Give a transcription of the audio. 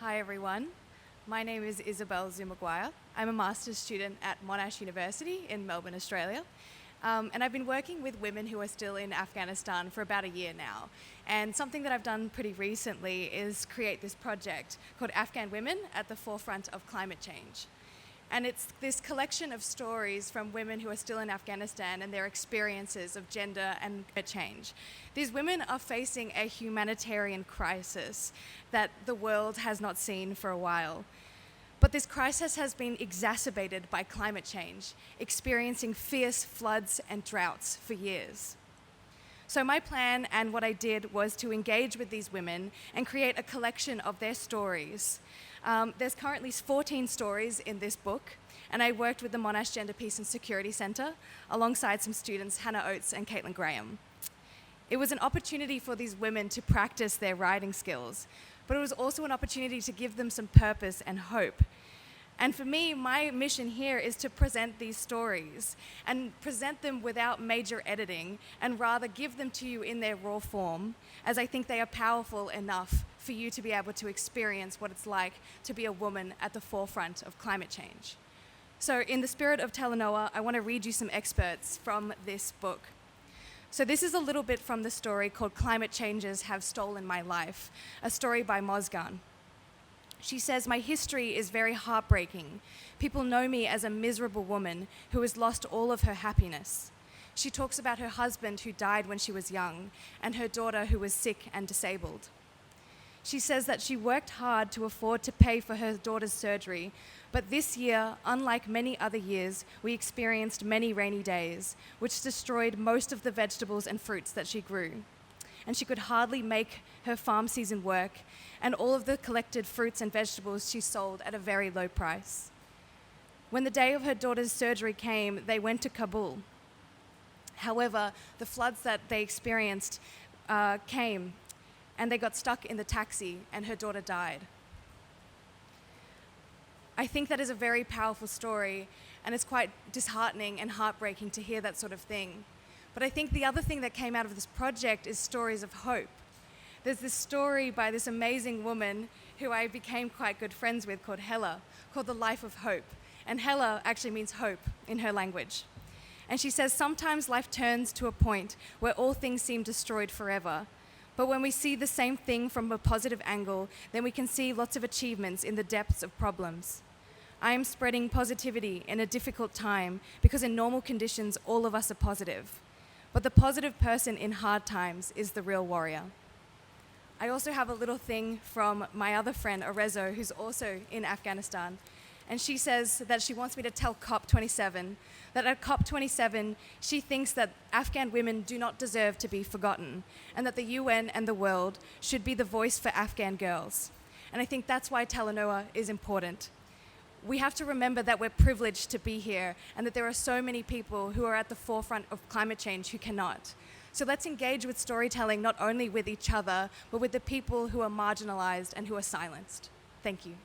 Hi everyone, my name is Isabelle Zhu-Maguire. I'm a master's student at Monash University in Melbourne, Australia. And I've been working with women who are still in Afghanistan for about a year now. And something that I've done pretty recently is create this project called Afghan Women at the Forefront of Climate Change. And it's this collection of stories from women who are still in Afghanistan and their experiences of gender and climate change. These women are facing a humanitarian crisis that the world has not seen for a while. But this crisis has been exacerbated by climate change, experiencing fierce floods and droughts for years. So my plan and what I did was to engage with these women and create a collection of their stories. There's currently 14 stories in this book, and I worked with the Monash Gender Peace and Security Centre alongside some students, Hannah Oates and Caitlin Graham. It was an opportunity for these women to practice their writing skills, but it was also an opportunity to give them some purpose and hope. And for me, my mission here is to present these stories and present them without major editing and rather give them to you in their raw form, as I think they are powerful enough for you to be able to experience what it's like to be a woman at the forefront of climate change. So in the spirit of Talanoa, I want to read you some excerpts from this book. So this is a little bit from the story called Climate Changes Have Stolen My Life, a story by Mozgan. She says, "My history is very heartbreaking. People know me as a miserable woman who has lost all of her happiness." She talks about her husband who died when she was young and her daughter who was sick and disabled. She says that she worked hard to afford to pay for her daughter's surgery, but this year, unlike many other years, we experienced many rainy days, which destroyed most of the vegetables and fruits that she grew. And she could hardly make her farm season work, and all of the collected fruits and vegetables she sold at a very low price. When the day of her daughter's surgery came, they went to Kabul. However, the floods that they experienced came, and they got stuck in the taxi, and her daughter died. I think that is a very powerful story, and it's quite disheartening and heartbreaking to hear that sort of thing. But I think the other thing that came out of this project is stories of hope. There's this story by this amazing woman who I became quite good friends with called Hella, called The Life of Hope. And Hella actually means hope in her language. And she says, "Sometimes life turns to a point where all things seem destroyed forever. But when we see the same thing from a positive angle, then we can see lots of achievements in the depths of problems. I am spreading positivity in a difficult time because in normal conditions, all of us are positive. But the positive person in hard times is the real warrior." I also have a little thing from my other friend, Arezo, who's also in Afghanistan. And she says that she wants me to tell COP27 that at COP27, she thinks that Afghan women do not deserve to be forgotten and that the UN and the world should be the voice for Afghan girls. And I think that's why Talanoa is important. We have to remember that we're privileged to be here and that there are so many people who are at the forefront of climate change who cannot. So let's engage with storytelling not only with each other, but with the people who are marginalized and who are silenced. Thank you.